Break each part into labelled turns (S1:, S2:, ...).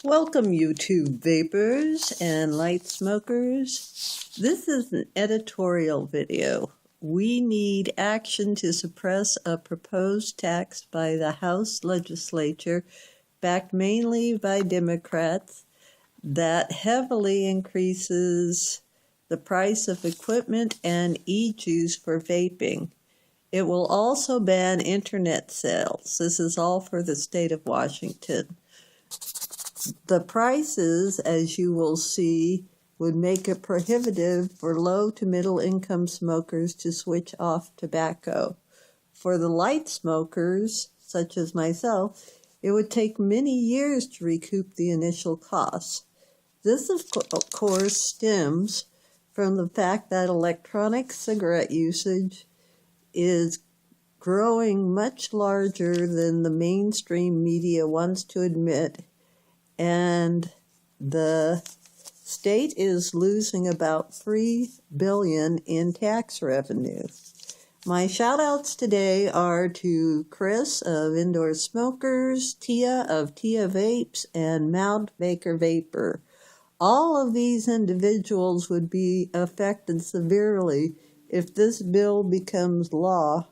S1: Welcome, YouTube vapors and light smokers. This is an editorial video. We need action to suppress a proposed tax by the House legislature, backed mainly by Democrats, that heavily increases the price of equipment and e-juice for vaping. It will also ban internet sales. This is all for the state of Washington. The prices, as you will see, would make it prohibitive for low to middle income smokers to switch off tobacco. For the light smokers, such as myself, it would take many years to recoup the initial costs. This, of course, stems from the fact that electronic cigarette usage is growing much larger than the mainstream media wants to admit, and the state is losing about $3 billion in tax revenue. My shout-outs today are to Chris of Indoor Smokers, Tia of Tia Vapes, and Mount Baker Vapor. All of these individuals would be affected severely if this bill becomes law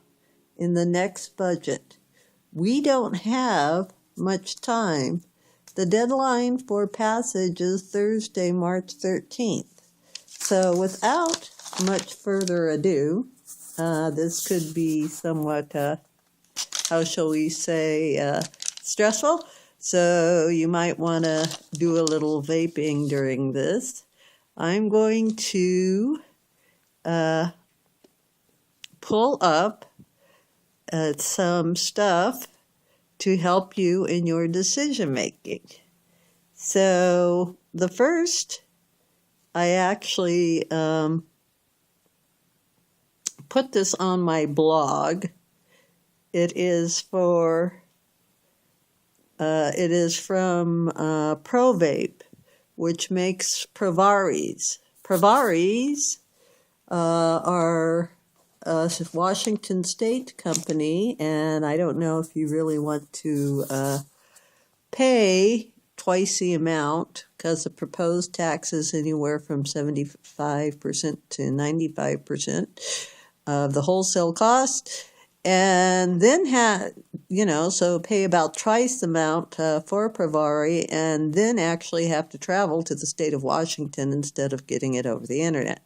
S1: in the next budget. We don't have much time. The deadline for passage is Thursday, March 13th. So without much further ado, this could be somewhat, how shall we say, stressful. So you might want to do a little vaping during this. I'm going to pull up some stuff to help you in your decision making. So the first, I actually put this on my blog. It is from ProVape, which makes Provaris. Provaris are a Washington State company, and I don't know if you really want to pay twice the amount, because the proposed tax is anywhere from 75% to 95% of the wholesale cost, and then so pay about twice the amount for Provari, and then actually have to travel to the state of Washington instead of getting it over the internet.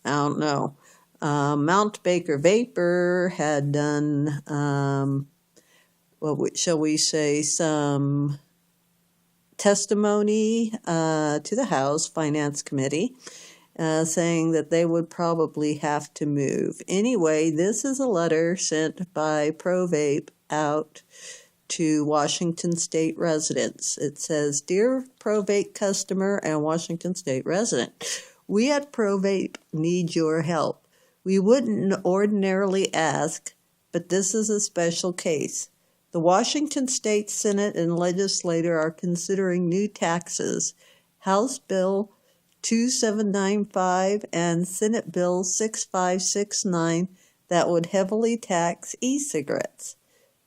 S1: I don't know. Mount Baker Vapor had done, shall we say, some testimony to the House Finance Committee, saying that they would probably have to move. Anyway, this is a letter sent by ProVape out to Washington State residents. It says, "Dear ProVape customer and Washington State resident, we at ProVape need your help. We wouldn't ordinarily ask, but this is a special case. The Washington State Senate and legislature are considering new taxes, House Bill 2795 and Senate Bill 6569, that would heavily tax e-cigarettes.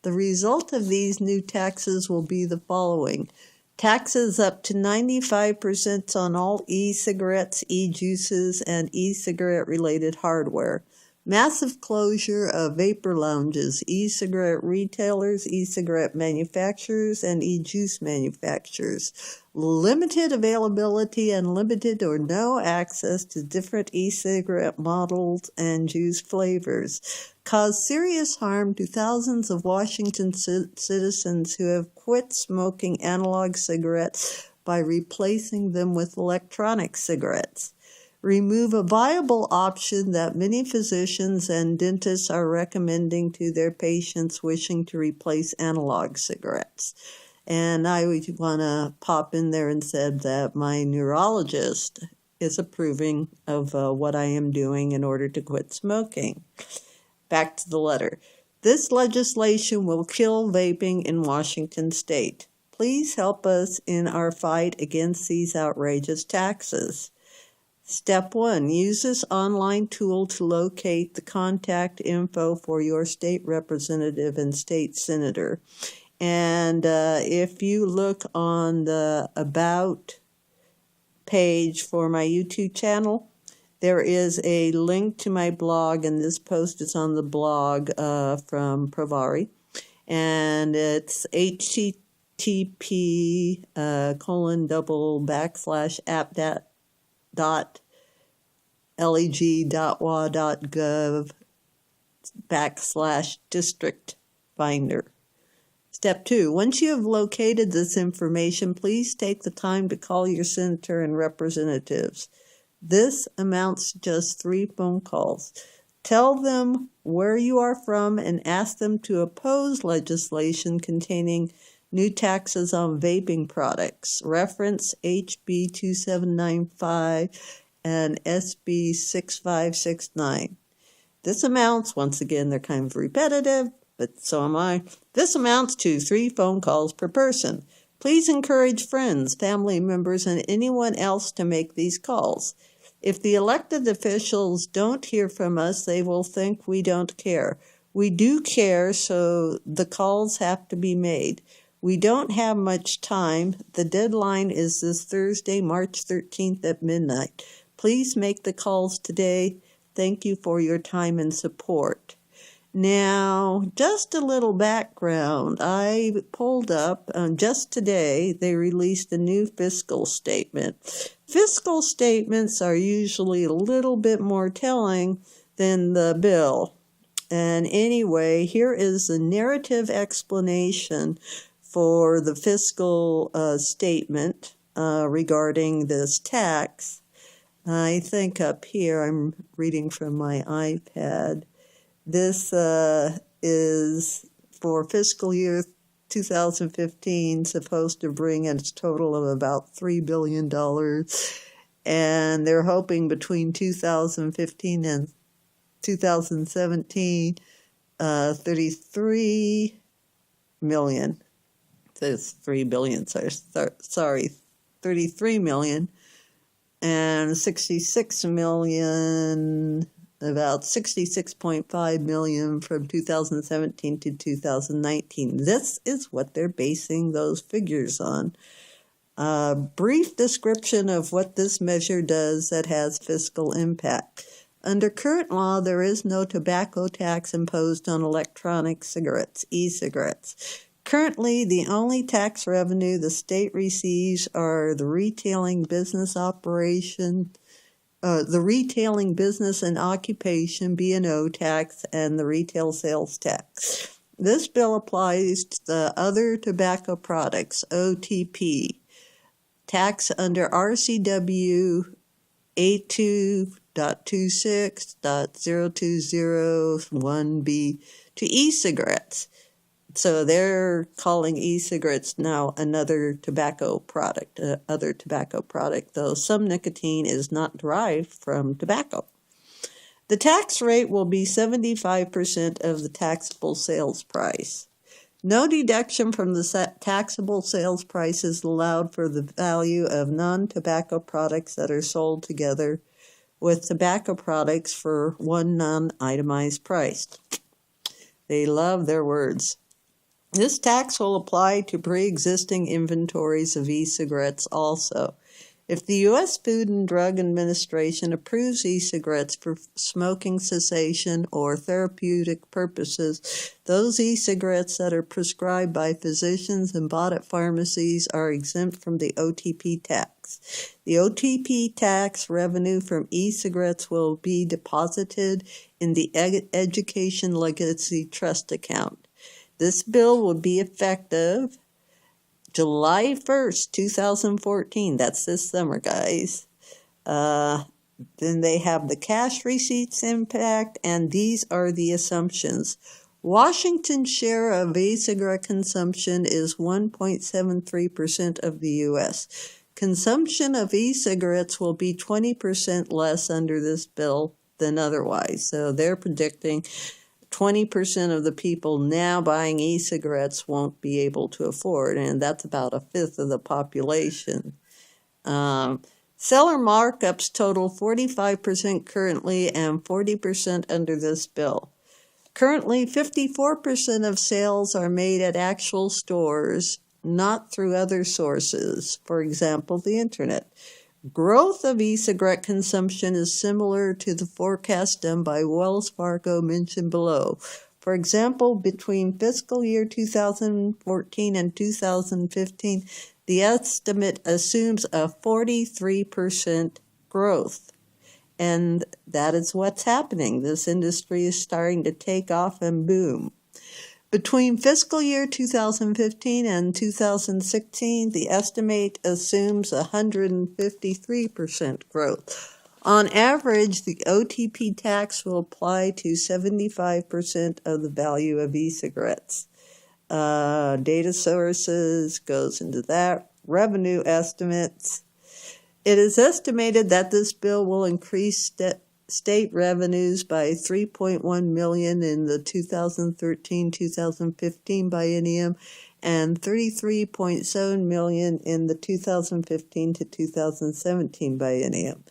S1: The result of these new taxes will be the following: taxes up to 95% on all e-cigarettes, e-juices, and e-cigarette-related hardware. Massive closure of vapor lounges, e-cigarette retailers, e-cigarette manufacturers, and e-juice manufacturers. Limited availability and limited or no access to different e-cigarette models and juice flavors. Cause serious harm to thousands of Washington citizens who have quit smoking analog cigarettes by replacing them with electronic cigarettes. Remove a viable option that many physicians and dentists are recommending to their patients wishing to replace analog cigarettes." And I would want to pop in there and said that my neurologist is approving of what I am doing in order to quit smoking. Back to the letter. "This legislation will kill vaping in Washington State. Please help us in our fight against these outrageous taxes. Step 1. Use this online tool to locate the contact info for your state representative and state senator. And if you look on the About page for my YouTube channel, there is a link to my blog, and this post is on the blog from Provari. And it's http://app.leg.wa.gov/district finder. Step 2. Once you have located this information, please take the time to call your senator and representatives. This amounts to just 3 phone calls. Tell them where you are from and ask them to oppose legislation containing new taxes on vaping products. Reference HB 2795 and SB 6569. This amounts, once again, they're kind of repetitive, but so am I. This amounts to 3 phone calls per person. Please encourage friends, family members, and anyone else to make these calls. If the elected officials don't hear from us, they will think we don't care. We do care, so the calls have to be made. We don't have much time. The deadline is this Thursday, March 13th at midnight. Please make the calls today. Thank you for your time and support. Now, just a little background. I pulled up, just today, they released a new fiscal statement. Fiscal statements are usually a little bit more telling than the bill. And anyway, here is the narrative explanation for the fiscal statement regarding this tax. I think up here, I'm reading from my iPad. This is for fiscal year 2015, supposed to bring in a total of about $3 billion. And they're hoping between 2015 and 2017, 33 million. It's 3 billion, sorry, 33 million. And 66 million, about 66.5 million from 2017 to 2019. This is what they're basing those figures on. A brief description of what this measure does that has fiscal impact. Under current law, there is no tobacco tax imposed on electronic cigarettes, e-cigarettes. Currently, the only tax revenue the state receives are the retailing business and occupation B&O tax and the retail sales tax. This bill applies to the other tobacco products, OTP, tax under RCW A2.26.0201B to e-cigarettes. So they're calling e-cigarettes now another tobacco product, though some nicotine is not derived from tobacco. The tax rate will be 75% of the taxable sales price. No deduction from the taxable sales price is allowed for the value of non-tobacco products that are sold together with tobacco products for one non-itemized price. They love their words. This tax will apply to pre-existing inventories of e-cigarettes also. If the U.S. Food and Drug Administration approves e-cigarettes for smoking cessation or therapeutic purposes, those e-cigarettes that are prescribed by physicians and bought at pharmacies are exempt from the OTP tax. The OTP tax revenue from e-cigarettes will be deposited in the Education Legacy Trust account. This bill will be effective July 1st, 2014. That's this summer, guys. Then they have the cash receipts impact, and these are the assumptions. Washington's share of e-cigarette consumption is 1.73% of the U.S. Consumption of e-cigarettes will be 20% less under this bill than otherwise. So they're predicting 20% of the people now buying e-cigarettes won't be able to afford, and that's about a fifth of the population. Seller markups total 45% currently and 40% under this bill. Currently, 54% of sales are made at actual stores, not through other sources, for example, the internet. Growth of e-cigarette consumption is similar to the forecast done by Wells Fargo mentioned below. For example, between fiscal year 2014 and 2015, the estimate assumes a 43% growth. And that is what's happening. This industry is starting to take off and boom. Between fiscal year 2015 and 2016, the estimate assumes 153% growth. On average, the OTP tax will apply to 75% of the value of e-cigarettes. Data sources goes into that. Revenue estimates. It is estimated that this bill will increase state revenues by $3.1 million in the 2013-2015 biennium and $33.7 million in the 2015 to 2017 biennium.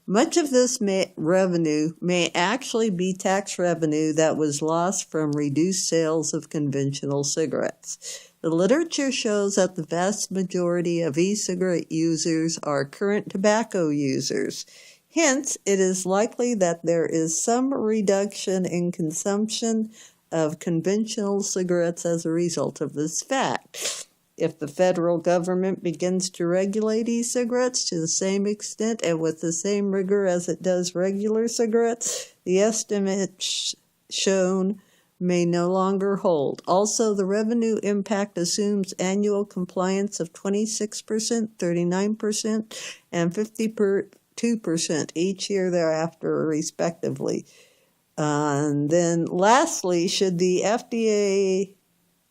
S1: Much of this revenue may actually be tax revenue that was lost from reduced sales of conventional cigarettes. The literature shows that the vast majority of e-cigarette users are current tobacco users. Hence, it is likely that there is some reduction in consumption of conventional cigarettes as a result of this fact. If the federal government begins to regulate e-cigarettes to the same extent and with the same rigor as it does regular cigarettes, the estimate shown may no longer hold. Also, the revenue impact assumes annual compliance of 26%, 39%, and 52% each year thereafter, respectively. And then lastly, should the FDA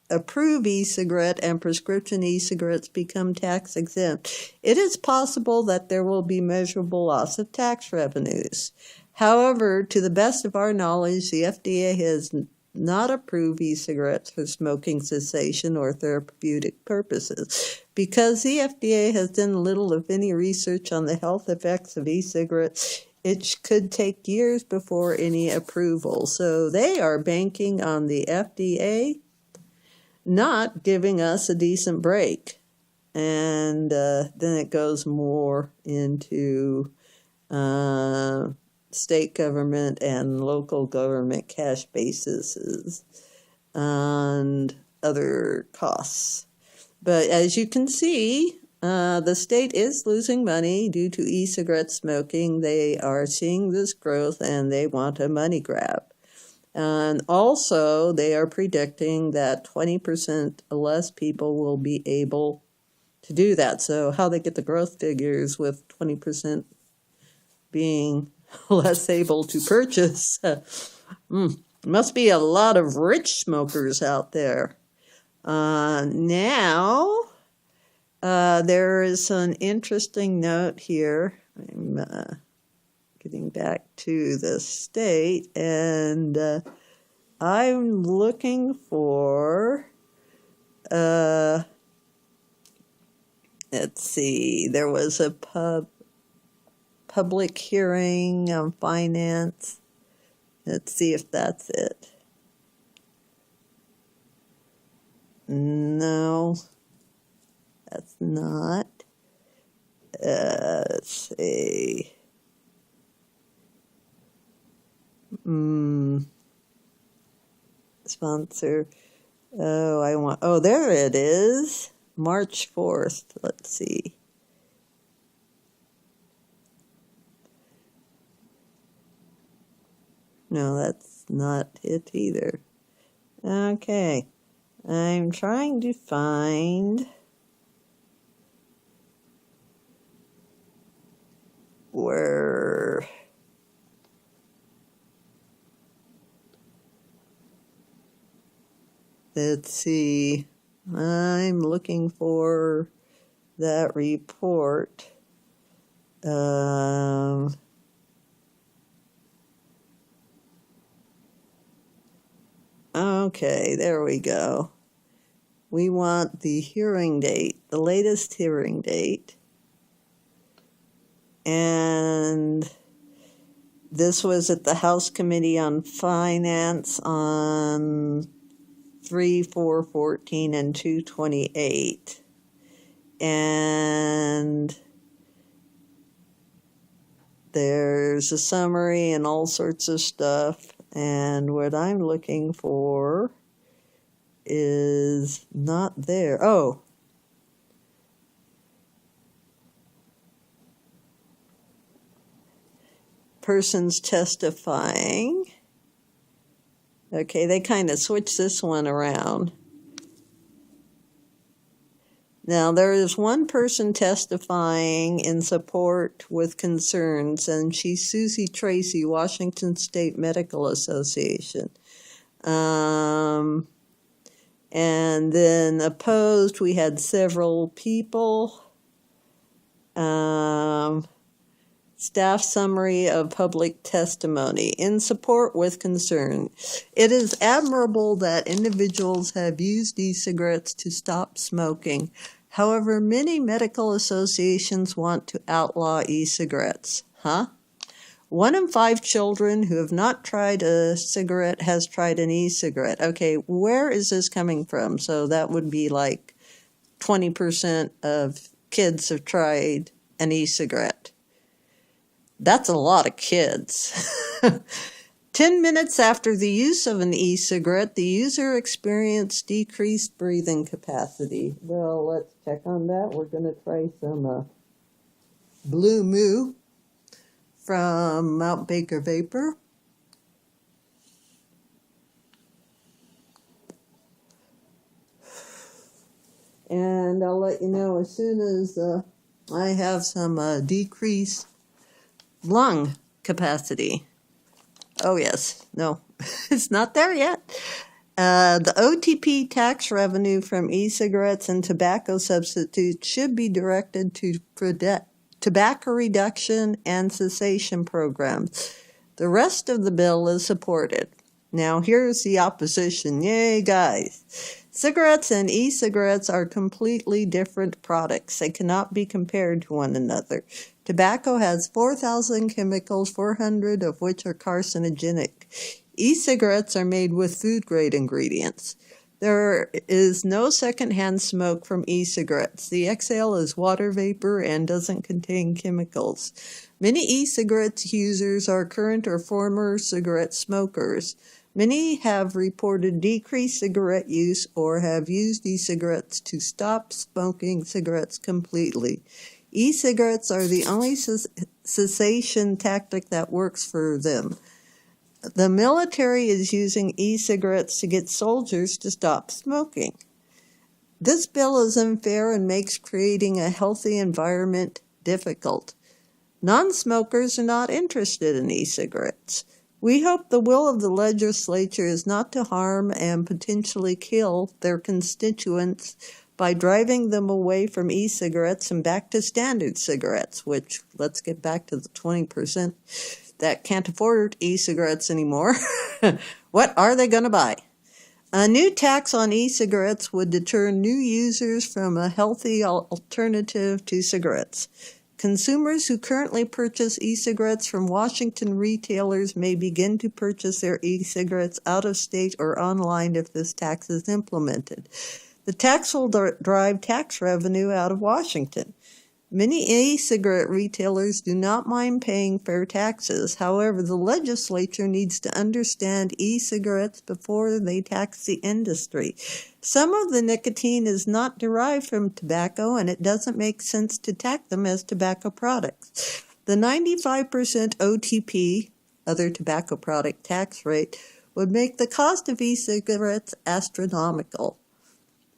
S1: approve e-cigarette and prescription e-cigarettes become tax exempt, it is possible that there will be measurable loss of tax revenues. However, to the best of our knowledge, the FDA has not approved e-cigarettes for smoking cessation or therapeutic purposes. Because the FDA has done little, if any, research on the health effects of e-cigarettes, it could take years before any approval. So they are banking on the FDA not giving us a decent break. And then it goes more into state government and local government cash bases and other costs. But as you can see, the state is losing money due to e-cigarette smoking. They are seeing this growth and they want a money grab. And also, they are predicting that 20% less people will be able to do that. So how they get the growth figures with 20% being less able to purchase. Must be a lot of rich smokers out there. Now, there is an interesting note here. I'm getting back to the state, and I'm looking for, let's see, there was a public hearing on finance. Let's see if that's it. No, that's not. Let's see. Sponsor. Oh, there it is. March 4th. Let's see. No, that's not it either. Okay. I'm trying to find where let's see. I'm looking for that report. Okay, there we go. We want the hearing date, the latest hearing date. And This was at the House Committee on Finance on 3/4/14 and 2/28. And there's a summary and all sorts of stuff. And what I'm looking for is not there. Oh. Persons testifying. Okay, they kind of switched this one around. Now, there is one person testifying in support with concerns, and she's Susie Tracy, Washington State Medical Association. And then opposed, we had several people. Staff summary of public testimony. In support with concern. It is admirable that individuals have used e-cigarettes to stop smoking. However, many medical associations want to outlaw e-cigarettes. 1 in 5 children who have not tried a cigarette has tried an e-cigarette. Okay, where is this coming from? So that would be like 20% of kids have tried an e-cigarette. That's a lot of kids. 10 minutes after the use of an e-cigarette, the user experienced decreased breathing capacity. Well, let's check on that. We're going to try some Blue Moo from Mount Baker Vapor. And I'll let you know as soon as I have some decreased lung capacity. Oh, yes. No, it's not there yet. The OTP tax revenue from e-cigarettes and tobacco substitutes should be directed to tobacco reduction and cessation programs. The rest of the bill is supported. Now, here's the opposition. Yay, guys. Cigarettes and e-cigarettes are completely different products. They cannot be compared to one another. Tobacco has 4,000 chemicals, 400 of which are carcinogenic. E-cigarettes are made with food-grade ingredients. There is no secondhand smoke from e-cigarettes. The exhale is water vapor and doesn't contain chemicals. Many e-cigarettes users are current or former cigarette smokers. Many have reported decreased cigarette use or have used e-cigarettes to stop smoking cigarettes completely. E-cigarettes are the only cessation tactic that works for them. The military is using e-cigarettes to get soldiers to stop smoking. This bill is unfair and makes creating a healthy environment difficult. Non-smokers are not interested in e-cigarettes. We hope the will of the legislature is not to harm and potentially kill their constituents by driving them away from e-cigarettes and back to standard cigarettes, which, let's get back to the 20% that can't afford e-cigarettes anymore. What are they going to buy? A new tax on e-cigarettes would deter new users from a healthy alternative to cigarettes. Consumers who currently purchase e-cigarettes from Washington retailers may begin to purchase their e-cigarettes out of state or online if this tax is implemented. The tax will drive tax revenue out of Washington. Many e-cigarette retailers do not mind paying fair taxes. However, the legislature needs to understand e-cigarettes before they tax the industry. Some of the nicotine is not derived from tobacco, and it doesn't make sense to tax them as tobacco products. The 95% OTP, other tobacco product tax rate, would make the cost of e-cigarettes astronomical.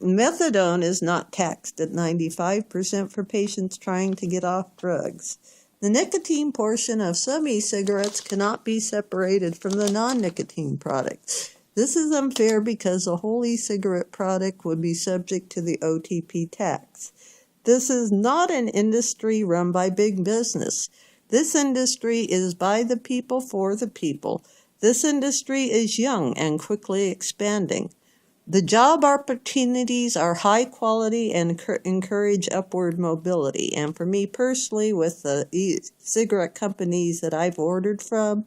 S1: Methadone is not taxed at 95% for patients trying to get off drugs. The nicotine portion of some e-cigarettes cannot be separated from the non-nicotine products. This is unfair because a whole e-cigarette product would be subject to the OTP tax. This is not an industry run by big business. This industry is by the people for the people. This industry is young and quickly expanding. The job opportunities are high quality and encourage upward mobility. And for me personally, with the cigarette companies that I've ordered from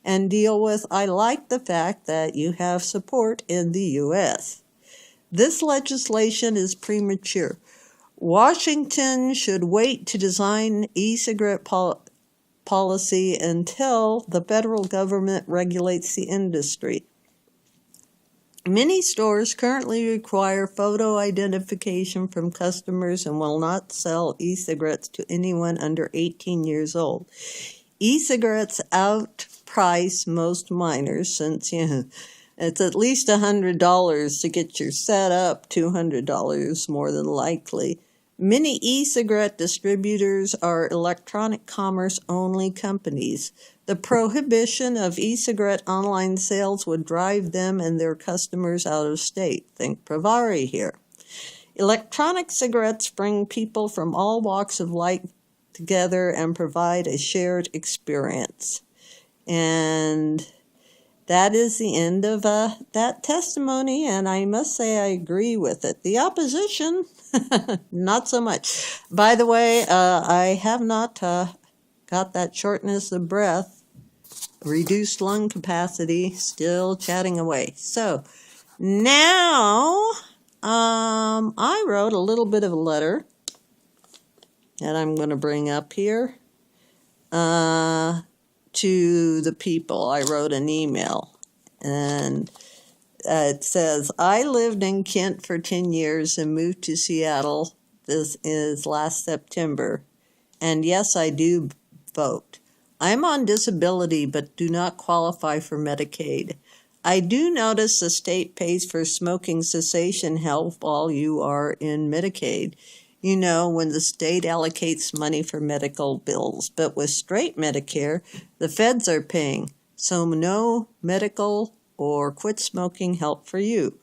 S1: and deal with, I like the fact that you have support in the U.S. This legislation is premature. Washington should wait to design e-cigarette policy until the federal government regulates the industry. Many stores currently require photo identification from customers and will not sell e-cigarettes to anyone under 18 years old. E-cigarettes outprice most minors since, it's at least $100 to get your set up, $200 more than likely. Many e-cigarette distributors are electronic commerce-only companies. The prohibition of e-cigarette online sales would drive them and their customers out of state. Think Pravari here. Electronic cigarettes bring people from all walks of life together and provide a shared experience. And that is the end of that testimony, and I must say I agree with it. The opposition, not so much. By the way, I have not got that shortness of breath, reduced lung capacity, still chatting away. So now I wrote a little bit of a letter that I'm going to bring up here. To the people. I wrote an email, and it says, I lived in Kent for 10 years and moved to Seattle. This is last September. And yes, I do vote. I'm on disability but do not qualify for Medicaid. I do notice the state pays for smoking cessation help while you are in Medicaid. When the state allocates money for medical bills. But with straight Medicare, the feds are paying, so no medical or quit smoking help for you.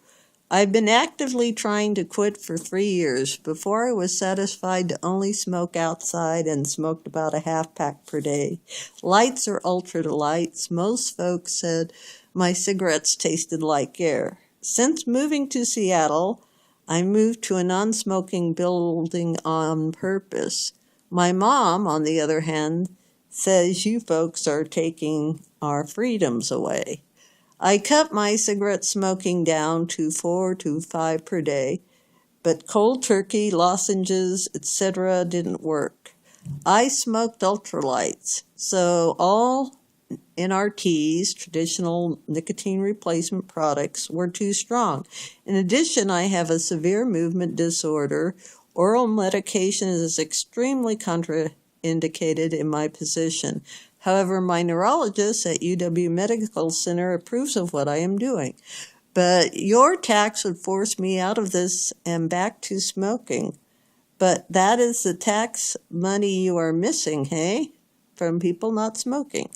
S1: I've been actively trying to quit for 3 years. Before I was satisfied to only smoke outside and smoked about a half pack per day. Lights or ultralights, most folks said my cigarettes tasted like air. Since moving to Seattle, I moved to a non-smoking building on purpose. My mom, on the other hand, says you folks are taking our freedoms away. I cut my cigarette smoking down to 4 to 5 per day, but cold turkey, lozenges, etc. didn't work. I smoked ultralights, so all NRTs, traditional nicotine replacement products, were too strong. In addition, I have a severe movement disorder. Oral medication is extremely contraindicated in my position. However, my neurologist at UW Medical Center approves of what I am doing. But your tax would force me out of this and back to smoking. But that is the tax money you are missing, hey? From people not smoking.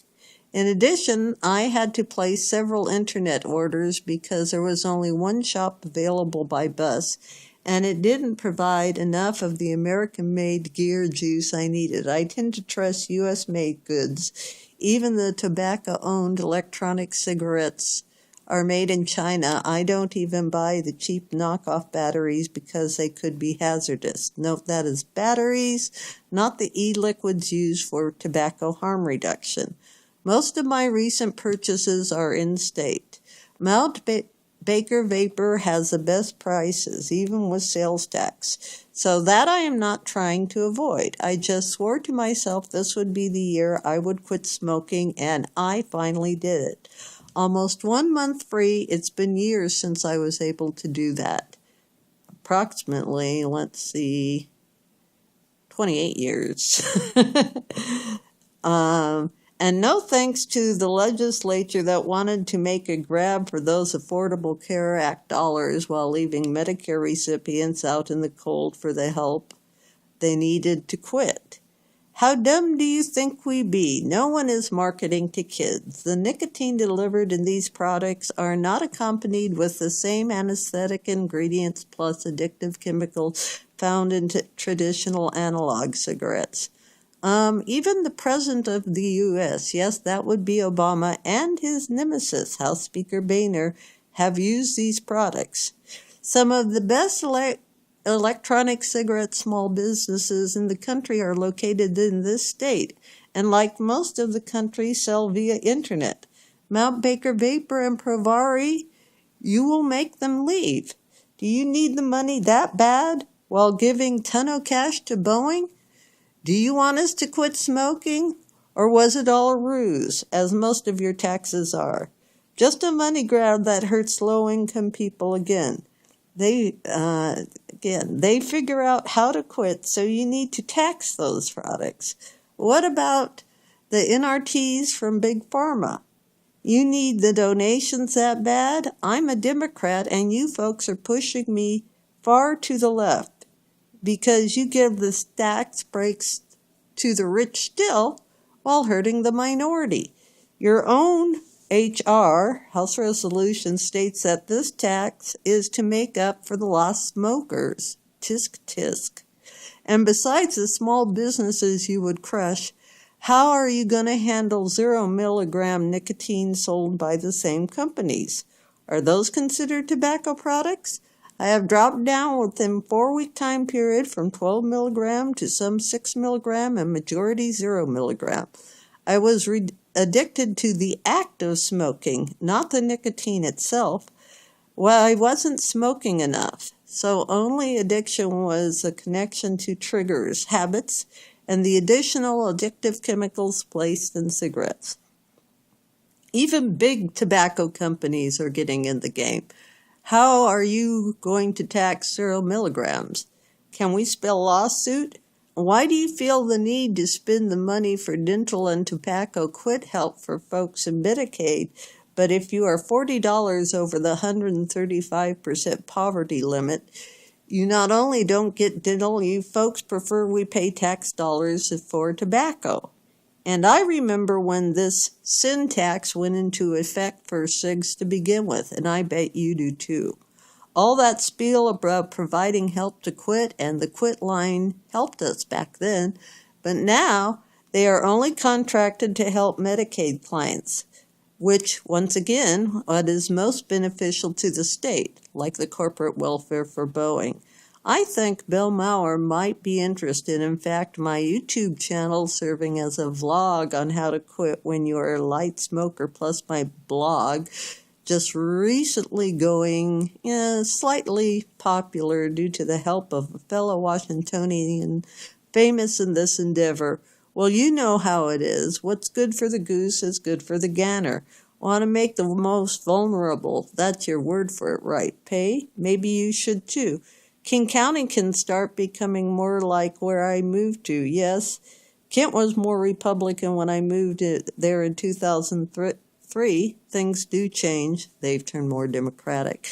S1: In addition, I had to place several internet orders because there was only one shop available by bus, and it didn't provide enough of the American-made gear juice I needed. I tend to trust U.S.-made goods. Even the tobacco-owned electronic cigarettes are made in China. I don't even buy the cheap knockoff batteries because they could be hazardous. Note that is batteries, not the e-liquids used for tobacco harm reduction. Most of my recent purchases are in-state. Mount Baker Vapor has the best prices, even with sales tax. So that I am not trying to avoid. I just swore to myself this would be the year I would quit smoking, and I finally did it. Almost 1 month free. It's been years since I was able to do that. Approximately, 28 years. And no thanks to the legislature that wanted to make a grab for those Affordable Care Act dollars while leaving Medicare recipients out in the cold for the help they needed to quit. How dumb do you think we be? No one is marketing to kids. The nicotine delivered in these products are not accompanied with the same anesthetic ingredients plus addictive chemicals found in traditional analog cigarettes. Even the President of the U.S., yes, that would be Obama, and his nemesis, House Speaker Boehner, have used these products. Some of the best electronic cigarette small businesses in the country are located in this state, and like most of the country, sell via internet. Mount Baker Vapor and Provari, you will make them leave. Do you need the money that bad while giving ton of cash to Boeing? Do you want us to quit smoking? Or was it all a ruse, as most of your taxes are? Just a money grab that hurts low-income people again. They figure out how to quit, so you need to tax those products. What about the NRTs from Big Pharma? You need the donations that bad? I'm a Democrat, and you folks are pushing me far to the left because you give the tax breaks to the rich still while hurting the minority. Your own HR, House Resolution, states that this tax is to make up for the lost smokers. Tisk, tisk. And besides the small businesses you would crush, how are you going to handle 0 milligram nicotine sold by the same companies? Are those considered tobacco products? I have dropped down within 4-week time period from 12 milligram to some 6 milligram and majority 0 milligram. I was addicted to the act of smoking, not the nicotine itself. Well, I wasn't smoking enough, so only addiction was a connection to triggers, habits, and the additional addictive chemicals placed in cigarettes. Even big tobacco companies are getting in the game. How are you going to tax 0 milligrams? Can we spell lawsuit? Why do you feel the need to spend the money for dental and tobacco quit help for folks in Medicaid, but if you are $40 over the 135% poverty limit, you not only don't get dental, you folks prefer we pay tax dollars for tobacco. And I remember when this sin tax went into effect for cigs to begin with, and I bet you do too. All that spiel about providing help to quit, and the quit line helped us back then, but now they are only contracted to help Medicaid clients, which, once again, what is most beneficial to the state, like the corporate welfare for Boeing. I think Bill Maher might be interested. In fact, my YouTube channel serving as a vlog on how to quit when you are a light smoker, plus my blog, just recently going slightly popular due to the help of a fellow Washingtonian famous in this endeavor. Well, you know how it is. What's good for the goose is good for the gander. Want to make the most vulnerable. That's your word for it, right? Pay? Maybe you should too. King County can start becoming more like where I moved to. Yes, Kent was more Republican when I moved there in 2003. Things do change. They've turned more Democratic.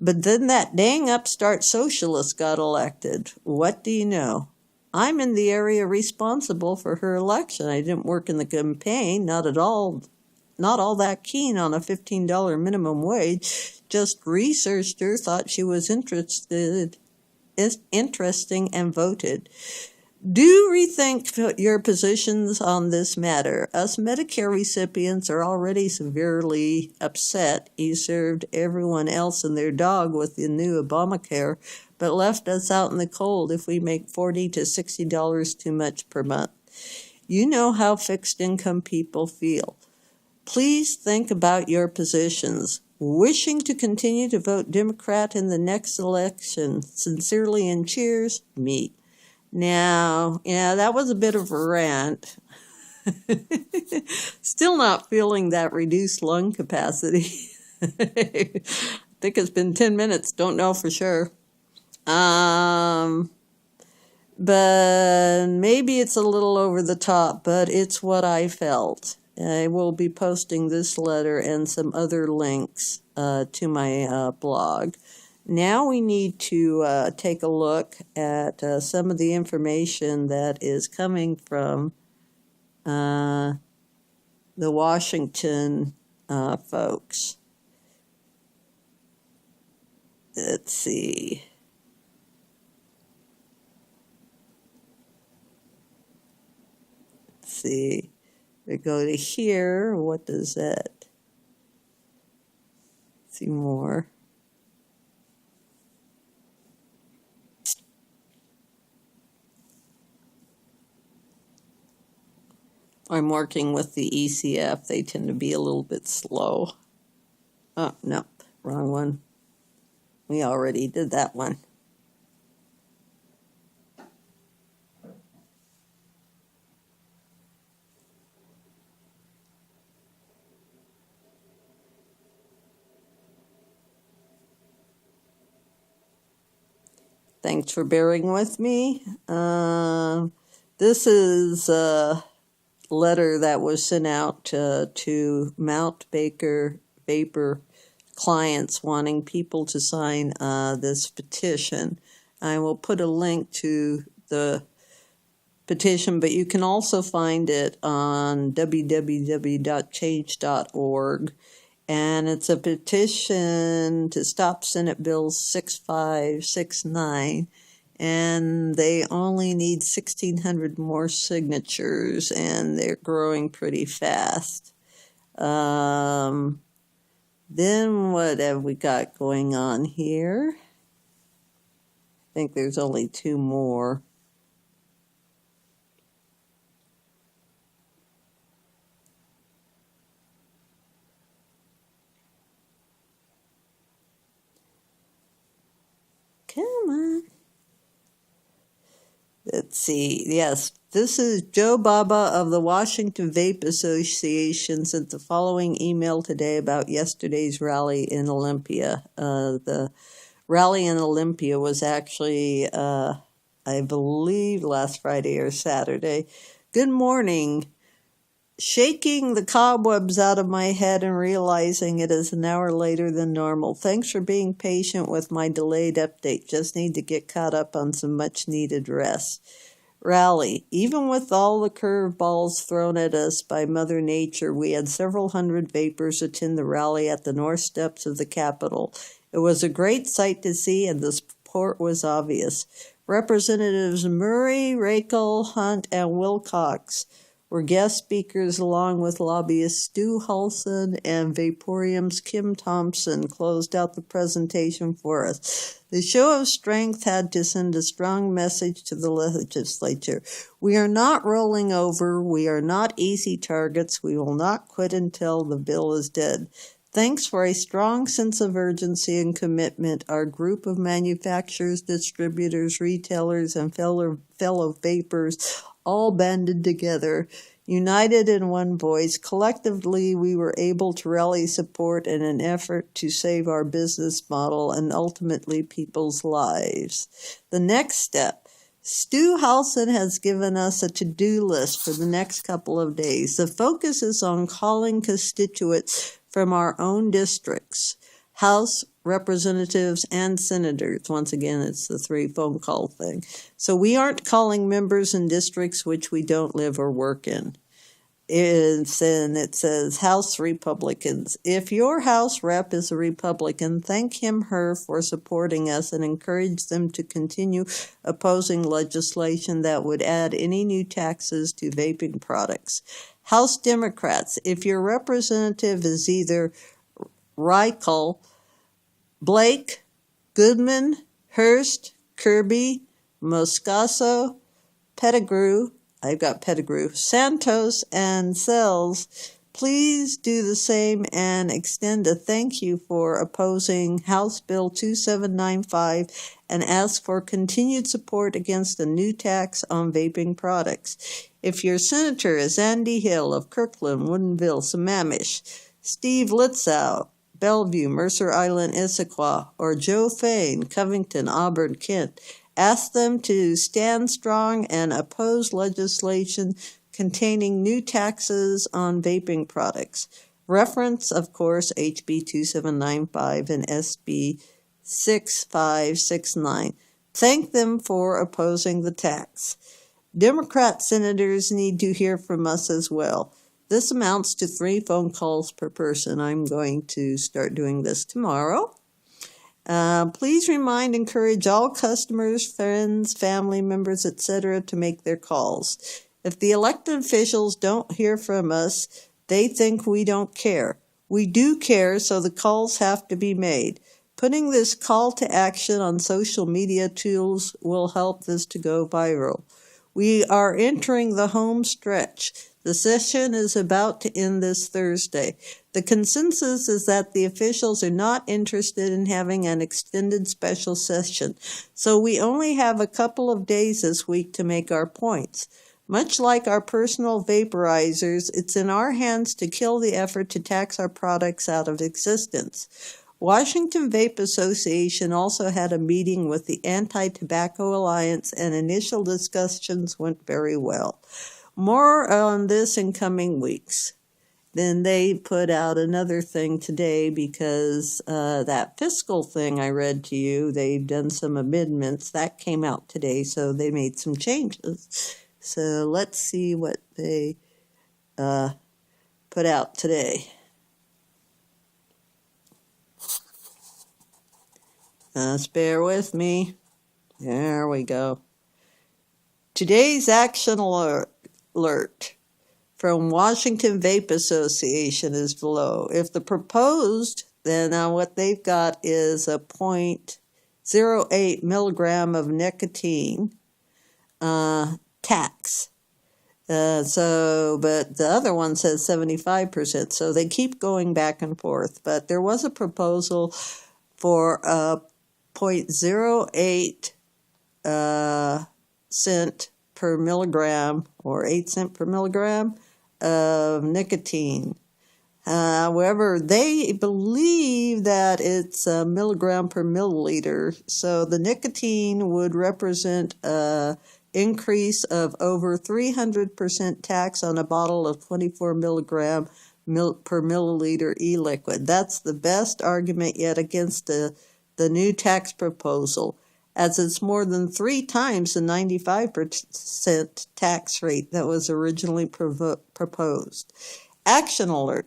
S1: But then that dang upstart socialist got elected. What do you know? I'm in the area responsible for her election. I didn't work in the campaign, not at all. Not all that keen on a $15 minimum wage. Just researched her, thought she was interesting, and voted. Do rethink your positions on this matter. Us Medicare recipients are already severely upset. You served everyone else and their dog with the new Obamacare, but left us out in the cold if we make $40 to $60 too much per month. You know how fixed income people feel. Please think about your positions. Wishing to continue to vote Democrat in the next election. Sincerely and cheers, me. Now, that was a bit of a rant. Still not feeling that reduced lung capacity. I think it's been 10 minutes, don't know for sure. But maybe it's a little over the top, but it's what I felt. I will be posting this letter and some other links to my blog. Now we need to take a look at some of the information that is coming from the Washington folks. Let's see. We go to here. What does that see more. I'm working with the ECF. They tend to be a little bit slow. Oh, no, wrong one. We already did that one. Thanks for bearing with me. This is a letter that was sent out to Mount Baker Vapor clients wanting people to sign this petition. I will put a link to the petition, but you can also find it on www.change.org. And it's a petition to stop Senate Bill 6569. And they only need 1,600 more signatures, and they're growing pretty fast. Then what have we got going on here? I think there's only 2 more. Come on. Let's see. Yes, this is Joe Baba of the Washington Vape Association sent the following email today about yesterday's rally in Olympia. The rally in Olympia was actually, I believe, last Friday or Saturday. Good morning. Shaking the cobwebs out of my head and realizing it is an hour later than normal. Thanks for being patient with my delayed update. Just need to get caught up on some much-needed rest. Rally. Even with all the curveballs thrown at us by Mother Nature, we had several hundred vapors attend the rally at the north steps of the Capitol. It was a great sight to see, and the support was obvious. Representatives Murray, Rakel, Hunt, and Wilcox were guest speakers, along with lobbyists Stu Hulson and Vaporium's Kim Thompson closed out the presentation for us. The show of strength had to send a strong message to the legislature. We are not rolling over. We are not easy targets. We will not quit until the bill is dead. Thanks for a strong sense of urgency and commitment, our group of manufacturers, distributors, retailers, and fellow vapors all banded together, united in one voice. Collectively, we were able to rally support in an effort to save our business model and ultimately people's lives. The next step. Stu Halson has given us a to-do list for the next couple of days. The focus is on calling constituents from our own districts, House representatives and senators. Once again, it's the 3 phone call thing. So we aren't calling members in districts which we don't live or work in. It says House Republicans. If your House rep is a Republican, thank him/her for supporting us and encourage them to continue opposing legislation that would add any new taxes to vaping products. House Democrats, if your representative is either Reichel, Blake, Goodman, Hurst, Kirby, Moscaso, Pettigrew, I've got Pettigrew, Santos, and Sells, please do the same and extend a thank you for opposing House Bill 2795 and ask for continued support against a new tax on vaping products. If your senator is Andy Hill of Kirkland, Woodinville, Sammamish, Steve Litzow, Bellevue, Mercer Island, Issaquah, or Joe Fain, Covington, Auburn, Kent, ask them to stand strong and oppose legislation containing new taxes on vaping products. Reference, of course, HB 2795 and SB 6569. Thank them for opposing the tax. Democrat senators need to hear from us as well. This amounts to 3 phone calls per person. I'm going to start doing this tomorrow. Please encourage all customers, friends, family members, etc. to make their calls. If the elected officials don't hear from us, they think we don't care. We do care, so the calls have to be made. Putting this call to action on social media tools will help this to go viral. We are entering the home stretch. The session is about to end this Thursday. The consensus is that the officials are not interested in having an extended special session, so we only have a couple of days this week to make our points. Much like our personal vaporizers, it's in our hands to kill the effort to tax our products out of existence. Washington Vape Association also had a meeting with the Anti-Tobacco Alliance, and initial discussions went very well. More on this in coming weeks. Then they put out another thing today because that fiscal thing I read to you, they've done some amendments. That came out today, so they made some changes. So let's see what they put out today. Just bear with me. There we go. Today's action alert from Washington Vape Association is below. If the proposed, then what they've got is a 0.08 milligram of nicotine tax. But the other one says 75%, so they keep going back and forth. But there was a proposal for a 0.08 cent per milligram or 8 cent per milligram of nicotine. However, they believe that it's a milligram per milliliter, so the nicotine would represent a increase of over 300% tax on a bottle of 24 milligram per milliliter e-liquid. That's the best argument yet against the new tax proposal, as it's more than 3 times the 95% tax rate that was originally proposed. Action alert.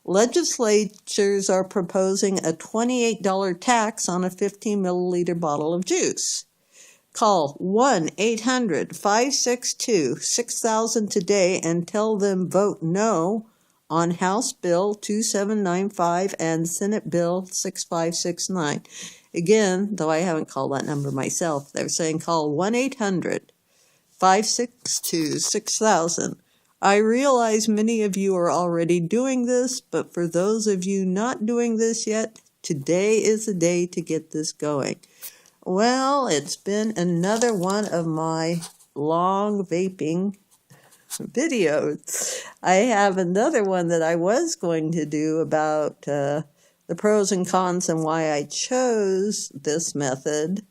S1: Legislatures are proposing a $28 tax on a 15 milliliter bottle of juice. Call 1-800-562-6000 today and tell them vote no on House Bill 2795 and Senate Bill 6569. Again, though I haven't called that number myself, they're saying call 1-800-562-6000. I realize many of you are already doing this, but for those of you not doing this yet, today is the day to get this going. Well, it's been another one of my long vaping videos. I have another one that I was going to do about the pros and cons and why I chose this method.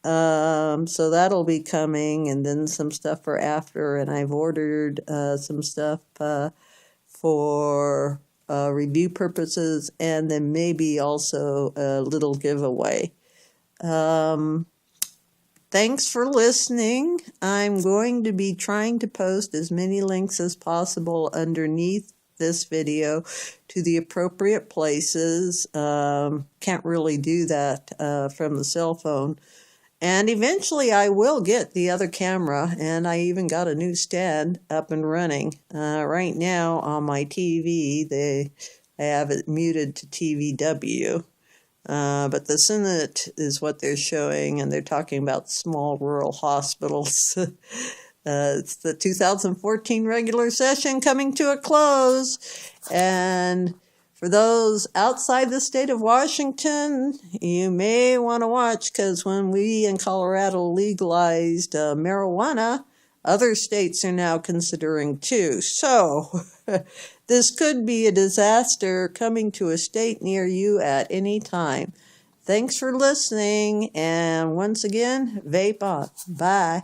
S1: So that'll be coming, and then some stuff for after, and I've ordered some stuff for review purposes, and then maybe also a little giveaway. Thanks for listening. I'm going to be trying to post as many links as possible underneath this video to the appropriate places. Can't really do that from the cell phone. And eventually I will get the other camera, and I even got a new stand up and running. Right now on my TV, I have it muted to TVW. But the Senate is what they're showing, and they're talking about small rural hospitals. It's the 2014 regular session coming to a close. And for those outside the state of Washington, you may want to watch, because when we in Colorado legalized marijuana, other states are now considering too. So this could be a disaster coming to a state near you at any time. Thanks for listening, and once again, vape on. Bye.